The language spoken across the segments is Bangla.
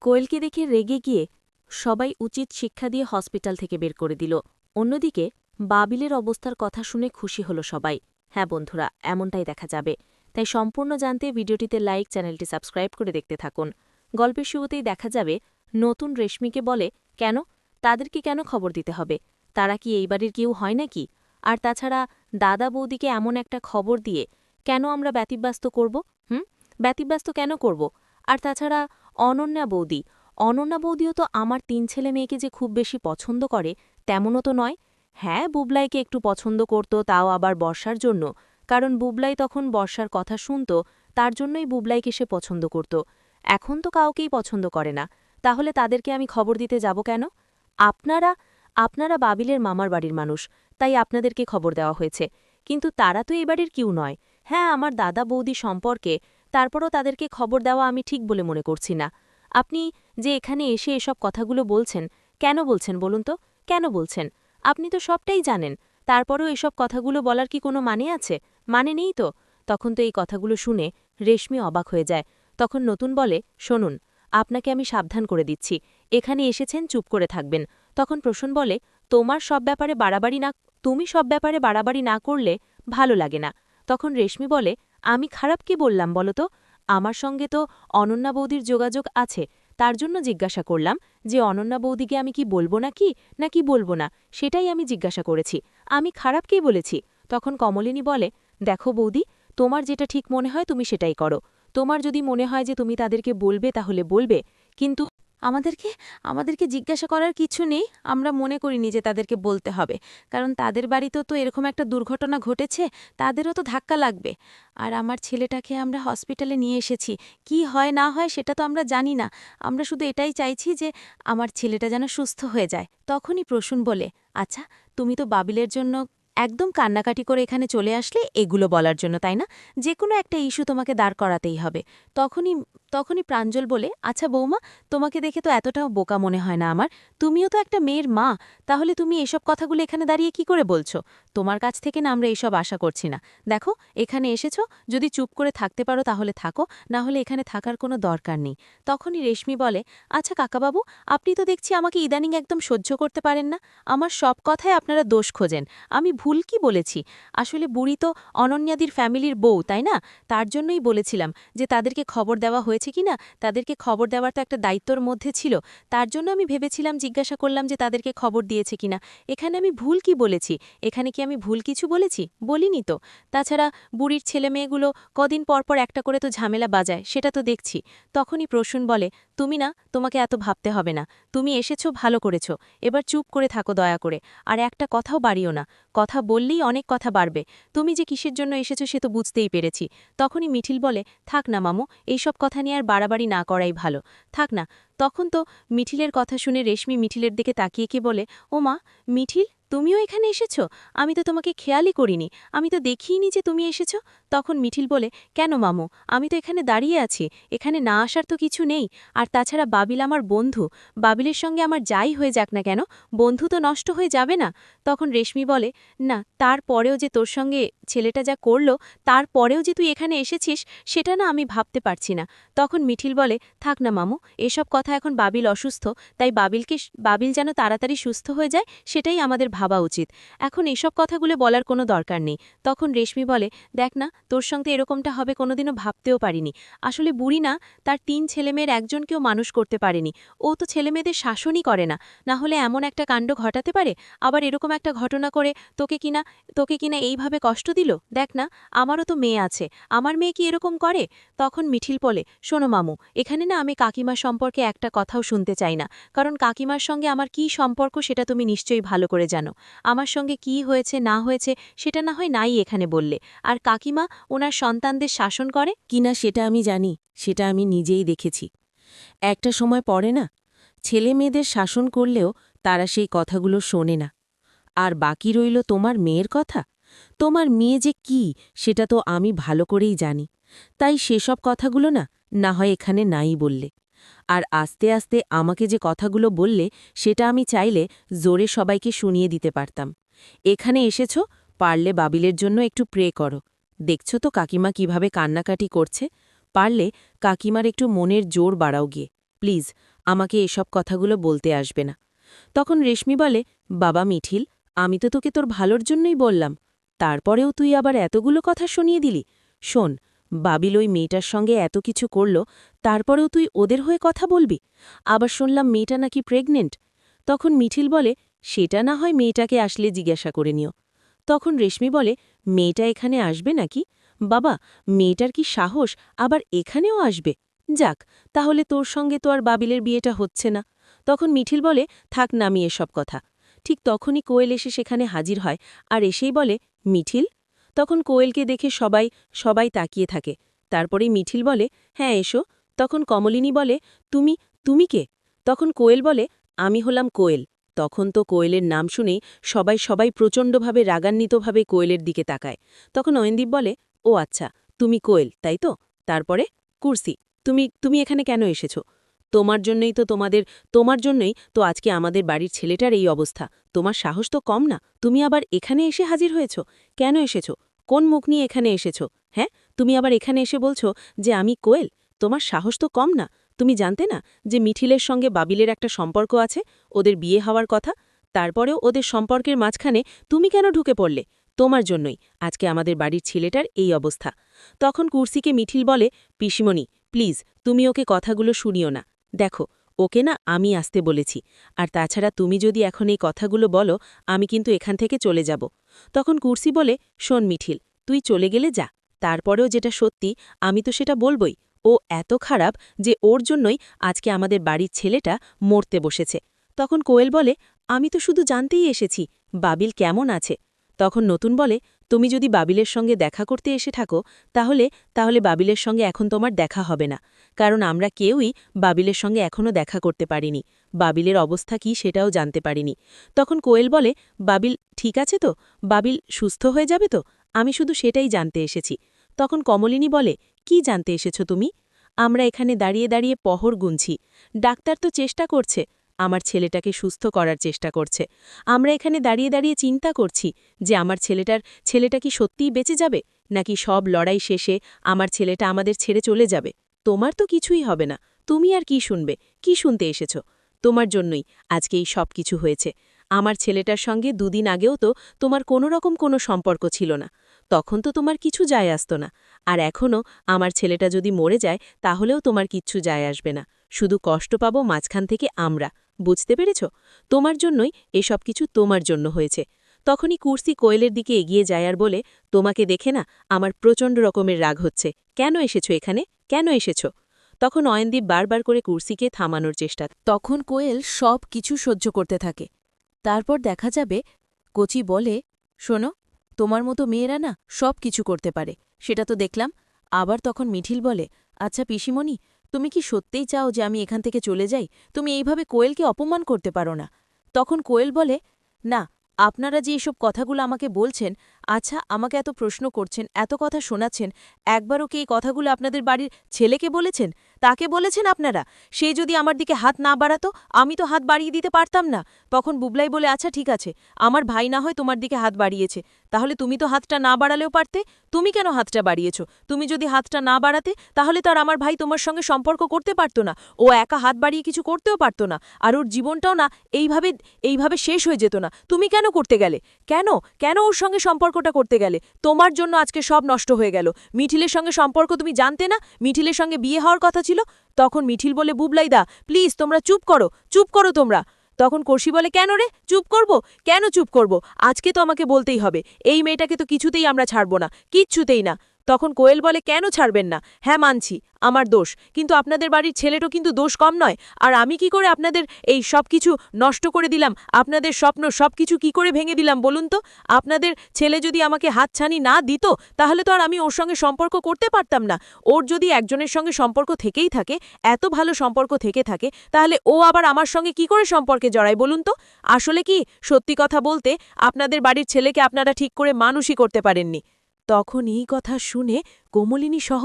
কোয়েলকে দেখে রেগে গিয়ে সবাই উচিত শিক্ষা দিয়ে হসপিটাল থেকে বের করে দিল। অন্যদিকে বাবিলের অবস্থার কথা শুনে খুশি হল সবাই। হ্যাঁ বন্ধুরা, এমনটাই দেখা যাবে। তাই সম্পূর্ণ জানতে ভিডিওটিতে লাইক, চ্যানেলটি সাবস্ক্রাইব করে দেখতে থাকুন। গল্পের শুরুতেই দেখা যাবে নতুন রেশমিকে বলে, কেন তাদেরকে কেন খবর দিতে হবে? তারা কি এই বাড়ির কেউ হয় নাকি? আর তাছাড়া দাদা বৌদিকে এমন একটা খবর দিয়ে কেন আমরা ব্যতিব্যস্ত করব? ব্যতিব্যস্ত কেন করব? আর তাছাড়া অনন্যা বৌদিও তো আমার ৩ ছেলে মেয়েকে যে খুব বেশি পছন্দ করে তেমনও তো নয়। হ্যাঁ, বুবলাইকে একটু পছন্দ করত, তাও আবার বর্ষার জন্য, কারণ বুবলাই তখন বর্ষার কথা শুনত, তার জন্যই বুবলাইকে সে পছন্দ করত। এখন তো কাউকেই পছন্দ করে না, তাহলে তাদেরকে আমি খবর দিতে যাব কেন? আপনারা আপনারা বাবিলের মামার বাড়ির মানুষ, তাই আপনাদেরকে খবর দেওয়া হয়েছে, কিন্তু তারা তো এ বাড়ির কেউ নয়। হ্যাঁ, আমার দাদা বৌদি সম্পর্কে, তারপরও তাদেরকে খবর দেওয়া আমি ঠিক বলে মনে করছি না। আপনি যে এখানে এসে এসব কথাগুলো বলছেন, কেন বলছেন বলুন তো? কেন বলছেন? আপনি তো সবটাই জানেন, তারপরও এসব কথাগুলো বলার কি কোনো মানে আছে? মানে নেই তো। তখন তো এই কথাগুলো শুনে রেশমি অবাক হয়ে যায়। তখন নতুন বলে, শুনুন, আপনাকে আমি সাবধান করে দিচ্ছি, এখানে এসেছেন, চুপ করে থাকবেন। তখন প্রসূন বলে, তুমি সব ব্যাপারে বাড়াবাড়ি না করলে ভালো লাগে না। তখন রেশমি বলে, আমি খারাপ কি বললাম বলো তো? আমার সঙ্গে তো অনন্যা বৌদির যোগাযোগ আছে, তার জন্য জিজ্ঞাসা করলাম যে অনন্যা বৌদিকে আমি কি বলবো নাকি বলবো না, সেটাই আমি জিজ্ঞাসা করেছি। আমি খারাপ কি বলেছি? তখন কমলিনী বলে, দেখো বৌদি, তোমার যেটা ঠিক মনে হয় তুমি সেটাই করো। তোমার যদি মনে হয় যে তুমি তাদেরকে বলবে তাহলে বলবে, কিন্তু আমাদেরকে আমাদেরকে জিজ্ঞাসা করার কিছু নেই। আমরা মনে করিনি যে তাদেরকে বলতে হবে, কারণ তাদের বাড়িতেও তো এরকম একটা দুর্ঘটনা ঘটেছে, তাদেরও তো ধাক্কা লাগবে। আর আমার ছেলেটাকে আমরা হসপিটালে নিয়ে এসেছি, কি হয় না হয় সেটা তো আমরা জানি না। আমরা শুধু এটাই চাইছি যে আমার ছেলেটা যেন সুস্থ হয়ে যায়। তখনই প্রসূন বলে, আচ্ছা, তুমি তো বাবিলের জন্য একদম কান্নাকাটি করে এখানে চলে আসলে এগুলো বলার জন্য, তাই না? যে কোনো একটা ইস্যু তোমাকে দাঁড় করাতেই হবে। তখনই তখনই প্রাঞ্জল বলে, আচ্ছা বৌমা, তোমাকে দেখে তো এতটাও বোকা মনে হয় না আমার। তুমিও তো একটা মেয়ের মা, তাহলে তুমি এসব কথাগুলো এখানে দাঁড়িয়ে কি করে বলছো? তোমার কাছ থেকে না আমরা এসব আশা করছি না। দেখো, এখানে এসেছো, যদি চুপ করে থাকতে পারো তাহলে থাকো, না হলে এখানে থাকার কোনো দরকার নেই। তখনই রেশমি বলে, আচ্ছা কাকাবাবু, আপনি তো দেখছি আমাকে ইদানিং একদম সহ্য করতে পারেন না। আমার সব কথায় আপনারা দোষ খোঁজেন। আমি ভুল কি বলেছি? আসলে বুড়ি তো অনন্যাদির ফ্যামিলির বউ, তাই না? তার জন্যই বলেছিলাম যে তাদেরকে খবর দেওয়া হয়েছে কিনা, তাদেরকে খবর দেওয়ার তো একটা দায়িত্বর মধ্যে ছিল। তার জন্য আমি ভেবেছিলাম, জিজ্ঞাসা করলাম যে তাদেরকে খবর দিয়েছে কিনা। এখানে আমি ভুল কি বলেছি? এখানে কি আমি ভুল কিছু বলেছি? বলিনি তো। তাছাড়া বুড়ির ছেলেমেয়েগুলো কদিন পর পর একটা করে তো ঝামেলা বাজায়, সেটা তো দেখছি। তখনই প্রসূন বলে, তুমি না, তোমাকে এত ভাবতে হবে না। তুমি এসেছো, ভালো করেছো। এবার চুপ করে থাকো দয়া করে, আর একটা কথাও বাড়িও না। কথা বললেই অনেক কথা বাড়বে। তুমি যে কিসের জন্য এসেছো সে তো বুঝতেই পেরেছি। তখনই মিঠিল বলে, থাক না মামু, এইসব কথা নিয়ে আর বাড়াবাড়ি না করাই ভালো। থাক না। তখন তো মিঠিলের কথা শুনে রেশমি মিঠিলের দিকে তাকিয়ে কি বলে, ও মা, মিঠিল, তুমিও এখানে এসেছো? আমি তো তোমাকে খেয়ালই করিনি, আমি তো দেখিনি যে তুমি এসেছো। তখন মিঠিল বলে, কেন মামু, আমি তো এখানে দাঁড়িয়ে আছি, এখানে না আসার তো কিছু নেই। আর তাছাড়া বাবিল আমার বন্ধু, বাবিলের সঙ্গে আমার যাই হয়ে যাক না কেন, বন্ধু তো নষ্ট হয়ে যাবে না। তখন রেশমি বলে, না, তারপরেও যে তোর সঙ্গে ছেলেটা যা করলো, তারপরেও যে তুই এখানে এসেছিস, সেটা না আমি ভাবতে পারছি না। তখন মিঠিল বলে, থাক না মামু, এসব কথা, এখন বাবিল অসুস্থ, তাই বাবিল যেন তাড়াতাড়ি সুস্থ হয়ে যায় সেটাই আমাদের ভাবা উচিত। এখন এসব কথাগুলো বলার কোনো দরকার নেই। তখন রেশমি বলে, দেখ না, তোর সঙ্গে এরকমটা হবে কোনোদিনও ভাবতেও পারিনি। আসলে বুড়ি না, তার ৩ ছেলেমেয়ের একজনকেও মানুষ করতে পারেনি। ও তো ছেলেমেয়েদের শাসনই করে না, না হলে এমন একটা কাণ্ড ঘটাতে পারে? আবার এরকম একটা ঘটনা করে তোকে কিনা এইভাবে কষ্ট দিল? দেখ না, আমারও তো মেয়ে আছে, আমার মেয়ে কি এরকম করে? তখন মিঠিল বলে, শোনো মামু, এখানে না আমি কাকিমার সম্পর্কে একটা কথাও শুনতে চাই না, কারণ কাকিমার সঙ্গে আমার কি সম্পর্ক সেটা তুমি নিশ্চয়ই ভালো করে জানো। আমার সঙ্গে কি হয়েছে না হয়েছে সেটা না হয় নাই এখানে বললে। আর কাকিমা ওনার সন্তানদের শাসন করে কিনা সেটা আমি জানি, সেটা আমি নিজেই দেখেছি। একটা সময় পড়ে না, ছেলে মেয়েদের শাসন করলেও তারা সেই কথাগুলো শোনে না। আর বাকি রইল তোমার মেয়ের কথা। তোমার মেয়ে যে কি সেটা তো আমি ভালো করেই জানি, তাই সেসব কথাগুলো না হয় এখানে নাই বললে। আর আস্তে আস্তে আমাকে যে কথাগুলো বললে সেটা আমি চাইলে জোরে সবাইকে শুনিয়ে দিতে পারতাম। এখানে এসেছ, পারলে বাবিলের জন্য একটু প্রে করো। দেখছ তো কাকিমা কিভাবে কান্নাকাটি করছে, পারলে কাকিমার একটু মনের জোর বাড়াও গিয়ে, প্লিজ। আমাকে এসব কথাগুলো বলতে আসবে না। তখন রেশমি বলে, বাবা মিঠিল, আমি তো তোকে তোর ভালোর জন্যই বললাম, তারপরেও তুই আবার এতগুলো কথা শুনিয়ে দিলি। শোন, বাবিল ওই মেয়েটার সঙ্গে এত কিছু করল, তারপরেও তুই ওদের হয়ে কথা বলবি? আবার শুনলাম মেয়েটা নাকি প্রেগনেন্ট। তখন মিঠিল বলে, সেটা না হয় মেয়েটাকে আসলে জিজ্ঞাসা করে নিও। তখন রেশমি বলে, মেয়েটা এখানে আসবে নাকি? বাবা, মেয়েটার কি সাহস আবার এখানেও আসবে? যাক, তাহলে তোর সঙ্গে তো আর বাবিলের বিয়েটা হচ্ছে না। তখন মিঠিল বলে, থাক নামি এসব কথা। ঠিক তখনই কোয়েল এসে সেখানে হাজির হয় আর এসেই বলে, মিঠিল। তখন কোয়েলকে দেখে সবাই তাকিয়ে থাকে। তারপরেই মিঠিল বলে, হ্যাঁ এসো। তখন কমলিনী বলে, তুমি তুমি কে? তখন কোয়েল বলে, আমি হলাম কোয়েল। তখন তো কোয়েলের নাম শুনেই সবাই প্রচণ্ডভাবে রাগান্বিতভাবে কোয়েলের দিকে তাকায়। তখন অয়নদীপ বলে, ও আচ্ছা, তুমি কোয়েল তাই তো? তারপরে কুর্সি, তুমি এখানে কেন এসেছো? তোমার জন্যই তো আজকে আমাদের বাড়ির ছেলেটার এই অবস্থা। তোমার সাহস তো কম না, তুমি আবার এখানে এসে হাজির হয়েছ। কেন এসেছো? কোন মুখ নিয়ে এখানে এসেছো? হ্যাঁ, তুমি আবার এখানে এসে বলছো যে আমি কোয়েল? তোমার সাহস তো কম না। তুমি জানতে না যে মিঠিলের সঙ্গে বাবিলের একটা সম্পর্ক আছে, ওদের বিয়ে হওয়ার কথা? তারপরেও ওদের সম্পর্কের মাঝখানে তুমি কেন ঢুকে পড়লে? তোমার জন্যই আজকে আমাদের বাড়ির ছেলেটার এই অবস্থা। তখন কুর্সিকে মিঠিল বলে, পিসিমণি প্লিজ, তুমি ওকে কথাগুলো শুনিও না। দেখো, ওকে না আমি আসতে বলেছি, আর তাছাড়া তুমি যদি এখন এই কথাগুলো বলো, আমি কিন্তু এখান থেকে চলে যাব। তখন কুর্সি বলে, শোন মিঠিল, তুই চলে গেলে যা, তারপরেও যেটা সত্যি আমি তো সেটা বলবই। ও এত খারাপ যে ওর জন্যই আজকে আমাদের বাড়ির ছেলেটা মরতে বসেছে। তখন কোয়েল বলে, আমি তো শুধু জানতেই এসেছি বাবিল কেমন আছে। তখন নতুন বলে, তুমি যদি বাবিলের সঙ্গে দেখা করতে এসে থাকো, তাহলে বাবিলের সঙ্গে এখন তোমার দেখা হবে না, কারণ আমরা কেউই বাবিলের সঙ্গে এখনও দেখা করতে পারিনি। বাবিলের অবস্থা কি সেটাও জানতে পারিনি। তখন কোয়েল বলে, বাবিল ঠিক আছে তো? বাবিল সুস্থ হয়ে যাবে তো? আমি শুধু সেটাই জানতে এসেছি। তখন কমলিনী বলে, কি জানতে এসেছ তুমি? আমরা এখানে দাঁড়িয়ে পহর গুনছি। ডাক্তার তো চেষ্টা করছে, আমার ছেলেটাকে সুস্থ করার চেষ্টা করছে। আমরা এখানে দাঁড়িয়ে চিন্তা করছি যে আমার ছেলেটা কি সত্যিই বেঁচে যাবে, নাকি সব লড়াই শেষে আমার ছেলেটা আমাদের ছেড়ে চলে যাবে। তোমার তো কিছুই হবে না, তুমি আর কি শুনবে? কি শুনতে এসেছ? তোমার জন্যই আজকে এই সব কিছু হয়েছে। আমার ছেলেটার সঙ্গে দুদিন আগেও তো তোমার কোনো সম্পর্ক ছিল না, তখন তো তোমার কিছু যায় আসত না। আর এখনও আমার ছেলেটা যদি মরে যায় তাহলেও তোমার কিচ্ছু যায় আসবে না, শুধু কষ্ট পাবো মাঝখান থেকে আমরা। বুঝতে পেরেছ? তোমার জন্যই এসব কিছু তোমার জন্য হয়েছে। তখনই কুর্সি কোয়েলের দিকে এগিয়ে যায় আর বলে, তোমাকে দেখে না আমার প্রচণ্ড রকমের রাগ হচ্ছে। কেন এসেছো এখানে? কেন এসেছো? তখন অয়নদীপ বারবার করে কুর্সিকে থামানোর চেষ্টা। তখন কোয়েল সব কিছু সহ্য করতে থাকে। তারপর দেখা যাবে কচি বলে, শোনো, তোমার মতো মেয়েরা না সব কিছু করতে পারে, সেটা তো দেখলাম। আবার তখন মিঠিল বলে, আচ্ছা পিসিমণি, তুমি কি সত্যিই চাও যে আমি এখান থেকে চলে যাই? তুমি এইভাবে কোয়েলকে অপমান করতে পারো না। তখন কোয়েল বলে, না, আপনারা যে এসব কথাগুলো আমাকে বলছেন, আচ্ছা আমাকে এত প্রশ্ন করছেন, এত কথা শোনাচ্ছেন, একবারও কি এই কথাগুলো আপনাদের বাড়ির ছেলেকে বলেছেন? তাকে বলেছেন আপনারা? সে যদি আমার দিকে হাত না বাড়াতো, আমি তো হাত বাড়িয়ে দিতে পারতাম না। তখন বুবলাই বলে, আচ্ছা ঠিক আছে, আমার ভাই না হয় তোমার দিকে হাত বাড়িয়েছে, তাহলে তুমি তো হাতটা না বাড়ালেও পারতে। তুমি কেন হাতটা বাড়িয়েছ? তুমি যদি হাতটা না বাড়াতে তাহলে তো আর আমার ভাই তোমার সঙ্গে সম্পর্ক করতে পারতো না, ও একা হাত বাড়িয়ে কিছু করতেও পারতো না, আর ওর জীবনটাও না এইভাবে শেষ হয়ে যেত না। তুমি কেন করতে গেলে? কেন কেন ওর সঙ্গে সম্পর্কটা করতে গেলে? তোমার জন্য আজকে সব নষ্ট হয়ে গেল। মিঠিলের সঙ্গে সম্পর্ক তুমি জানতে না? মিঠিলের সঙ্গে বিয়ে হওয়ার কথা ছিল। তখন মিঠিল বলে, বুবলাইদা প্লিজ তোমরা চুপ করো তোমরা। তখন কর্ষি বলে, কেন রে চুপ করব? কেন চুপ করব? আজকে তো আমাকে বলতেই হবে, এই মেয়েটাকে তো কিছুতেই আমরা ছাড়ব না, কিচ্ছুতেই না। তখন কোয়েল বলে, কেন ছাড়বেন না? হ্যাঁ মানছি আমার দোষ, কিন্তু আপনাদের বাড়ির ছেলেটাও কিন্তু দোষ কম নয়। আর আমি কি করে আপনাদের এই সব কিছু নষ্ট করে দিলাম? আপনাদের স্বপ্ন সব কিছু কি করে ভেঙে দিলাম বলুন তো? আপনাদের ছেলে যদি আমাকে হাতছানি না দিত তাহলে তো আর আমি ওর সঙ্গে সম্পর্ক করতে পারতাম না। ওর যদি একজনের সঙ্গে সম্পর্ক থেকেই থাকে, এত ভালো সম্পর্ক থেকে থাকে, তাহলে ও আবার আমার সঙ্গে কি করে সম্পর্কে জড়ায় বলুন তো? আসলে কি, সত্যি কথা বলতে আপনাদের বাড়ির ছেলেকে আপনারা ঠিক করে মানুষই করতে পারেননি। তখন এই কথা শুনে কোমলিনী সহ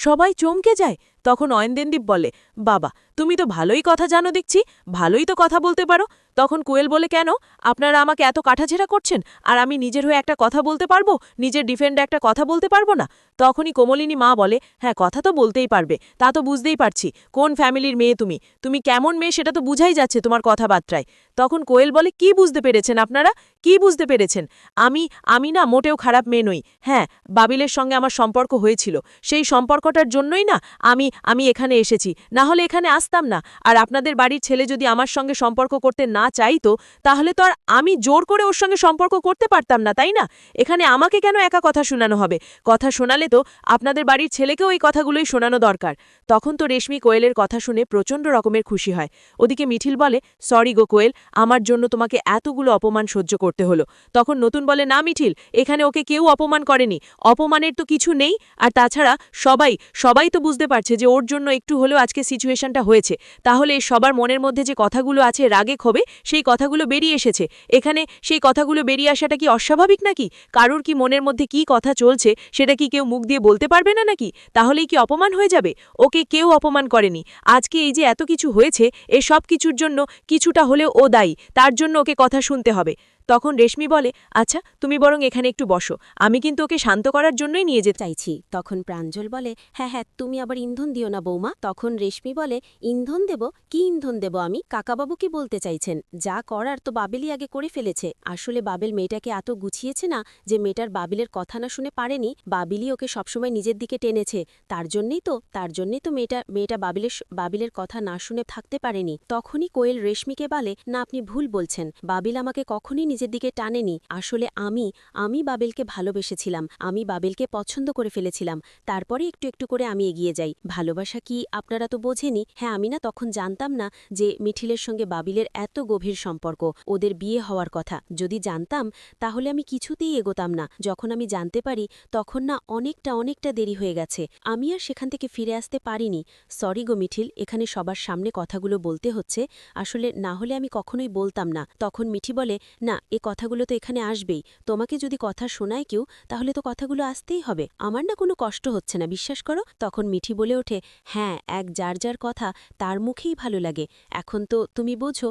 সবাই চমকে যায়। তখন অয়নদেন্দীপ বলে, বাবা তুমি তো ভালোই কথা জানো দেখছি, ভালোই তো কথা বলতে পারো। তখন কোয়েল বলে, কেন আপনারা আমাকে এত কাটাছেঁড়া করছেন, আর আমি নিজের হয়ে একটা কথা বলতে পারবো, নিজের ডিফেন্ডে একটা কথা বলতে পারবো না? তখনই কমলিনী মা বলে, হ্যাঁ কথা তো বলতেই পারবে, তা তো বুঝতেই পারছি কোন ফ্যামিলির মেয়ে তুমি, তুমি কেমন মেয়ে সেটা তো বুঝাই যাচ্ছে তোমার কথাবার্তায়। তখন কোয়েল বলে, কি বুঝতে পেরেছেন আপনারা, কি বুঝতে পেরেছেন? আমি না মোটেও খারাপ মেয়ে নই। হ্যাঁ, বাবিলের সঙ্গে আমার সম্পর্ক হয়েছিল, সেই সম্পর্কটার জন্যই না আমি এখানে এসেছি, না হলে এখানে আসতাম না। আর আপনাদের বাড়ির ছেলে যদি আমার সঙ্গে সম্পর্ক করতে না চাইতো, তাহলে তো আর আমি জোর করে ওর সঙ্গে সম্পর্ক করতে পারতাম না, তাই না? এখানে আমাকে কেন একা কথা শোনানো হবে? কথা শোনালে তো আপনাদের বাড়ির ছেলেকেও এই কথাগুলোই শোনানো দরকার। তখন তো রেশমি কোয়েলের কথা শুনে প্রচণ্ড রকমের খুশি হয়। ওদিকে মিঠিল বলে, সরি গো কোয়েল, আমার জন্য তোমাকে এতগুলো অপমান সহ্য করতে হলো। তখন নতুন বলে, না মিঠিল, এখানে ওকে কেউ অপমান করেনি, অপমানের তো কিছু নেই। আর তাছাড়া সবাই তো বুঝতে পারছে যে ওর জন্য একটু হলেও আজকে সিচুয়েশনটা হয়েছে। তাহলে সবার মনের মধ্যে যে কথাগুলো আছে রাগে ক্ষোভে, সেই কথাগুলো বেরিয়ে এসেছে। এখানে সেই কথাগুলো বেরিয়ে আসাটা কি অস্বাভাবিক নাকি? কারুর কি মনের মধ্যে কি কথা চলছে সেটা কি কেউ মুখ দিয়ে বলতে পারবে না নাকি? তাহলেই কি অপমান হয়ে যাবে? ওকে কেউ অপমান করেনি। আজকে এই যে এত কিছু হয়েছে, এ সব কিছুর জন্য কিছুটা হলেও ও দায়ী, তার জন্য ওকে কথা শুনতে হবে। তখন রেশমি বলে, আচ্ছা তুমি বরং এখানে একটু বসো, আমি কিন্তু ওকে শান্ত করার জন্যই নিয়ে যেতে চাইছি। তখন প্রাঞ্জল বলে, হ্যাঁ হ্যাঁ, তুমি আবার ইন্ধন দিও না বৌমা। তখন রেশমি বলে, ইন্ধন দেব? কি ইন্ধন দেব আমি? কাকাবাবু কি বলতে চাইছেন? যা করার তো বাবেলই আগে করে ফেলেছে। আসলে বাবেল মেয়েটাকে এত গুছিয়েছে না যে মেয়েটার বাবিলের কথা না শুনে পারেনি, বাবিলই ওকে সবসময় নিজের দিকে টেনেছে। তার জন্যই তো মেয়েটা বাবিলের কথা না শুনে থাকতে পারেনি। তখনই কোয়েল রেশমিকে বলে, না আপনি ভুল বলছেন, বাবিল আমাকে কখনই নিজের দিকে টানেনি। আসলে আমি বাবেলকে ভালোবেসেছিলাম, আমি বাবেলকে পছন্দ করে ফেলেছিলাম। তারপরে একটু একটু করে আমি এগিয়ে যাই। ভালোবাসা কি আপনারা তো বোঝেনি। হ্যাঁ, আমি না তখন জানতাম না যে মিঠিলের সঙ্গে বাবিলের এত গভীর সম্পর্ক, ওদের বিয়ে হওয়ার কথা। যদি জানতাম তাহলে আমি কিছুতেই এগোতাম না। যখন আমি জানতে পারি তখন না অনেকটা দেরি হয়ে গেছে। আমি আর সেখান থেকে ফিরে আসতে পারিনি। সরি গো মিঠিল, এখানে সবার সামনে কথাগুলো বলতে হচ্ছে। আসলে না হলে আমি কখনোই বলতাম না। তখন মিঠি বলে, না এ কথাগুলো তো এখানে আসবেই। তোমাকে যদি কথা শোনায় কেউ, তাহলে তো কথাগুলো আসতেই হবে। আমার না কোনো কষ্ট হচ্ছে না, বিশ্বাস করো। তখন মিঠি বলে ওঠে, হ্যাঁ, যার কথা তার মুখেই ভালো লাগে। এখন তো তুমি বোঝো,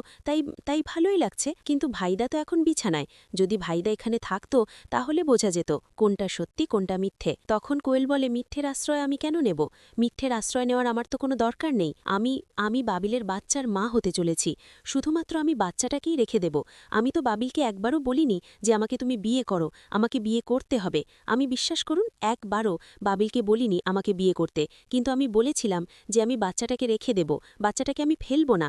তাই ভালোই লাগছে। কিন্তু ভাইদা তো এখন বিছানায়। যদি ভাইদা এখানে থাকতো তাহলে বোঝা যেত কোনটা সত্যি কোনটা মিথ্যে। তখন কোয়েল বলে, মিথ্যের আশ্রয় আমি কেন নেব? মিথ্যের আশ্রয় নেওয়ার আমার তো কোনো দরকার নেই। আমি বাবিলের বাচ্চার মা হতে চলেছি। শুধুমাত্র আমি বাচ্চাটাকেই রেখে দেব। আমি তো বাবিলকে একবারও বলিনি যে আমাকে তুমি বিয়ে করো, আমাকে বিয়ে করতে হবে। আমি বিশ্বাস করুন একবারও বাবিলকে বলিনি আমাকে বিয়ে করতে। কিন্তু আমি বলেছিলাম যে আমি বাচ্চাটাকে রেখে দেব, বাচ্চাটাকে আমি ফেলব না।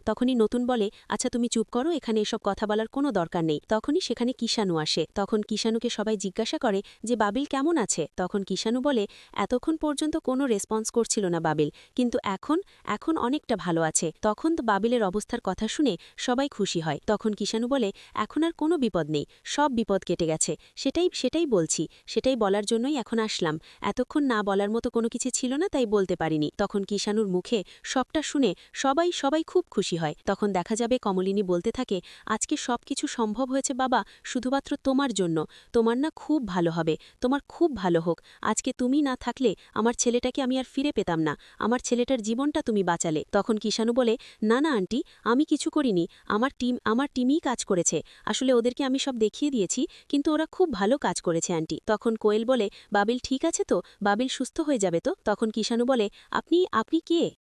তখনই নতুন বলে, আচ্ছা তুমি চুপ করো, এখানে এসব কথা বলার কোনো দরকার নেই। তখনই সেখানে কিষাণু আসে। তখন কিষাণুকে সবাই জিজ্ঞাসা করে যে বাবিল কেমন আছে? তখন কিষাণু বলে, এতক্ষণ পর্যন্ত কোনো রেসপন্স করছিল না বাবিল, কিন্তু এখন অনেকটা ভালো আছে। তখন তো বাবিলের অবস্থার কথা শুনে সবাই খুশি হয়। তখন কিষাণু বলে, এখন আর কোনো বিপদ নেই, সব বিপদ কেটে গেছে। সেটাই বলছি, সেটাই বলার জন্যই এখন আসলাম। এতক্ষণ না বলার মতো কোনো কিছু ছিল না, তাই বলতে পারিনি। তখন কিষাণুর মুখে সবটা শুনে সবাই খুব খুশি হয়। তখন দেখা যাবে কমলিনী বলতে থাকে, আজকে সবকিছু সম্ভব হয়েছে বাবা শুধুমাত্র তোমার জন্য। তোমার না খুব ভালো হবে, তোমার খুব ভালো হোক। আজকে তুমি না থাকলে আমার ছেলেটাকে আমি আর ফিরে পেতাম না। আমার ছেলেটার জীবনটা তুমি বাঁচালে। তখন কিষাণু বলে, না আন্টি, আমি কিছু করিনি, আমার টিমই কাজ করেছে। আসলে ওদেরকে আমি সব দেখিয়ে দিয়েছি, কিন্তু ওরা খুব ভালো কাজ করেছে আন্টি। তখন কোয়েল বলে, বাবিল ঠিক আছে তো? বাবিল সুস্থ হয়ে যাবে তো? তখন কিষাণু বলে, আপনি কে?